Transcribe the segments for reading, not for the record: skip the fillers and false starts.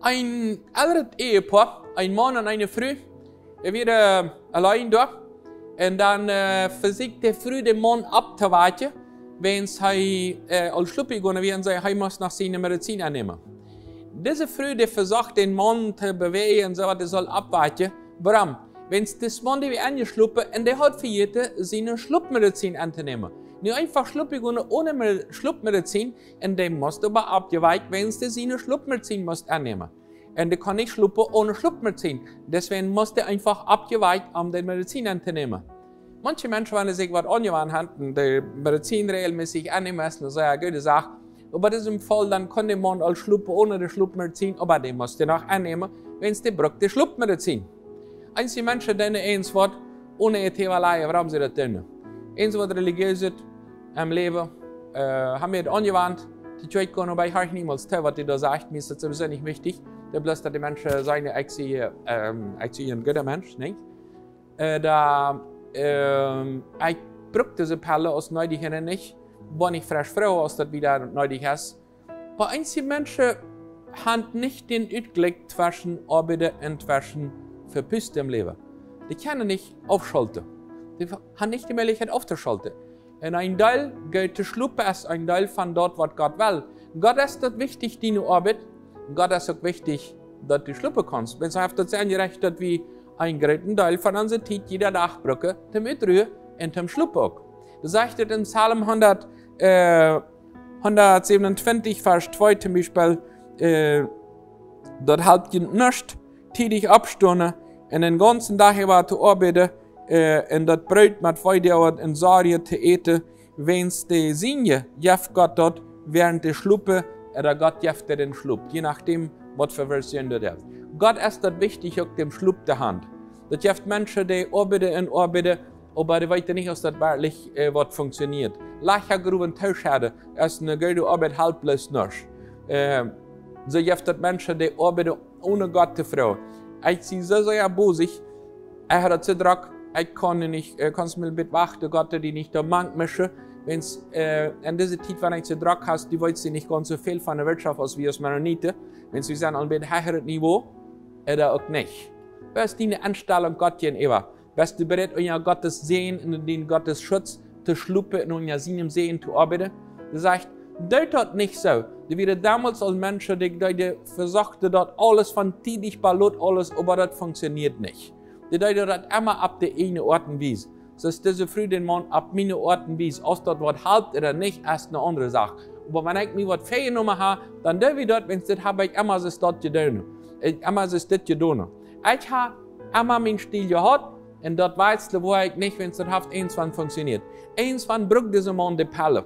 Ein älteres Ehepaar, ein Mann und eine Frau, waren allein da. Und dann versucht der Frau den Mann abzuwarten, wenn sie als Schluppe gehen werden, sie muss nach seiner Medizin annehmen. Diese Frau, die versucht, den Mann zu bewegen und so weiter, soll abwarten. Warum? Wenn das Mann die angeschluppen und der hat für jeden seine Schluppmedizin anzunehmen. Nicht einfach Schluppe gehen ohne Schluppmedizin und der muss aber abgeweicht, wenn es seine Schluppmedizin muss annehmen. Und der kann nicht schluppen ohne Schluppmedizin. Deswegen muss der einfach abgeweicht, um die Medizin anzunehmen. Manche Menschen, wenn sie sich was angewandt haben, die Medizin regelmäßig annehmen müssen, das ist eine gute Sache. Aber in diesem Fall, dann kann der Mann als Schluppe ohne die Schluppmedizin, aber der muss den auch annehmen, wenn es der braucht, die Schluppmedizin. Einzige Menschen, die eins wird, ohne Ethevalei, warum sie das tun? Eins wird religiös ist, im Leben, haben wir das angewandt, die Zweite kann bei euch niemals tun, was die da sagt, mir ist das sowieso nicht wichtig. Der bloß, dass die Menschen sagen, ich ein guter Mensch, nicht? Ich brauche diese Pelle aus Neudigkeit nicht, wenn ich frisch froh, als das wieder nötig ist. Aber einzige Menschen haben nicht den Ausgleich zwischen Arbeit und zwischen Verpüsten im Leben. Die können nicht aufschalten. Die haben nicht die Möglichkeit aufzuschalten. Und ein Teil geht zu schluppen, ist ein Teil von dort, was Gott will. Gott ist das wichtig, deine Arbeit. Gott ist auch wichtig, dass du schluppen kannst. Wenn du auf das eingerichtet wie ein großen Teil von unserer Zeit, jeder Tag brauchen, zum Ütrühren und zum Schluppen auch. Das sagt in Psalm 127, Vers 2 zum Beispiel, dort halt ihr nicht tätig abstunden und den ganzen Tag über zu arbeiten und das Brot mit Freude und Sorge zu essen, wenn es die Sinne jeft Gott dort während der Schluppe oder Gott jeft den Schlupp, je nachdem, was für Version das ist. Gott ist das wichtig, auch dem Schlupp der Hand. Das jeft Menschen, die arbeiten und arbeiten, aber die wissen nicht, dass das wirklich was funktioniert. Lachergruben Tauscherde ist eine gute Arbeit, halt bloß nicht. So jeft das Menschen, die arbeiten ohne Gott zu Frau. Ich sehe so sehr bosig, ich habe das Druck, ich kann nicht, kannst mir bitte warten, Gott, die nicht da mank mischen. Wenn es in dieser Zeit, wenn ich zu Druck hast, die wollen sie nicht ganz so viel von der Wirtschaft als wir als Mennoniten. Wenn sie sagen, an einem höheren Niveau, oder auch nicht. Was ist deine Anstellung Gott gegenüber? Bist du bereit, unter Gottes Sehen und den Gottes Schutz zu schluppen und unter seinem Sehen zu arbeiten? Er sagt, das nicht so. Die werden damals als Menschen, die versuchten, dort alles von tätig balot, alles, aber das funktioniert nicht. Die deuten das immer ab der eine Ort und Weise. So ist diese Früh den Mann ab meine Ort und Weise. Ob das was halbt oder nicht, ist eine andere Sache. Aber wenn ich mir was vorgenommen habe, dann darf ich das, wenn ich das habe, ich immer so das getan. Ich habe immer meinen Stil gehabt. Und dort weißt du, wo ich nicht, wenn es das haft, irgendwann funktioniert. Irgendwann braucht dieser Mann die Pelle.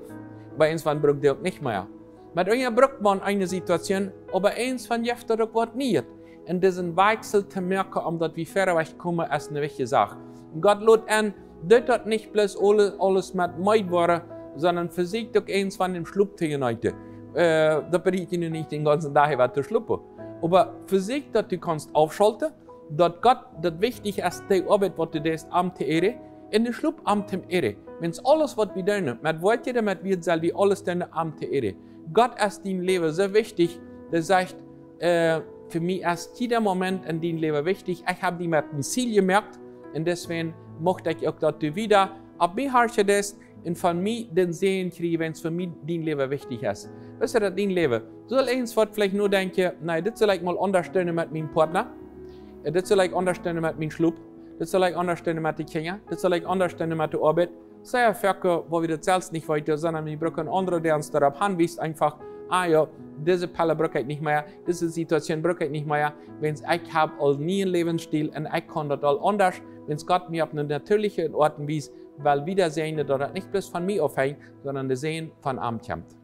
Aber irgendwann braucht er auch nicht mehr. Mit euch braucht man eine Situation, aber irgendwann jeft er auch was nicht. Und diesen Wechsel zu merken, um dort wie vorwärts kommen, ist eine wichtige Sache. Und Gott lädt an, das nicht bloß alles mit Meid war, sondern versucht auch irgendwann im Schlupp zu uniten. Da bedeutet ihr nicht den ganzen Tag was zu schluppen. Aber versucht, dass du kannst aufschalten, dass Gott das wichtig ist, die Arbeit, was du tust, am zu ehren, in den Schlupp am zu ehren. Wenn es alles, was wir tun, mit Worten, damit wir selber alles tun, am zu ehren. Gott ist dein Leben so wichtig, der sagt, für mich ist jeder Moment in deinem Leben wichtig. Ich habe die mit dem Ziel gemerkt und deswegen möchte ich auch, dass du wieder ab mir herrschst und von mir den Sehen kriegst, wenn es für mich dein Leben wichtig ist. Was ist das dein Leben? Soll eins vielleicht nur denken, nein, das soll ich mal unterstellen mit meinem Partner. Das soll ich understellen mit meinem Schlupp. Das soll ich understellen mit den Kindern. Das soll ich understellen mit der Arbeit. Sehr viel, wo wir das selbst nicht weiter, sondern wir brauchen andere, der uns darauf hinweist, einfach, ja, diese Pelle brauche ich nicht mehr, diese Situation brauche ich nicht mehr. Wenn ich habe all nie einen Lebensstil und ich kann das all anders, wenn es Gott mir auf eine natürliche Art und Weise, weil Wiedersehen, das nicht bloß von mir aufhängt, sondern das Sehen von Amt kommt.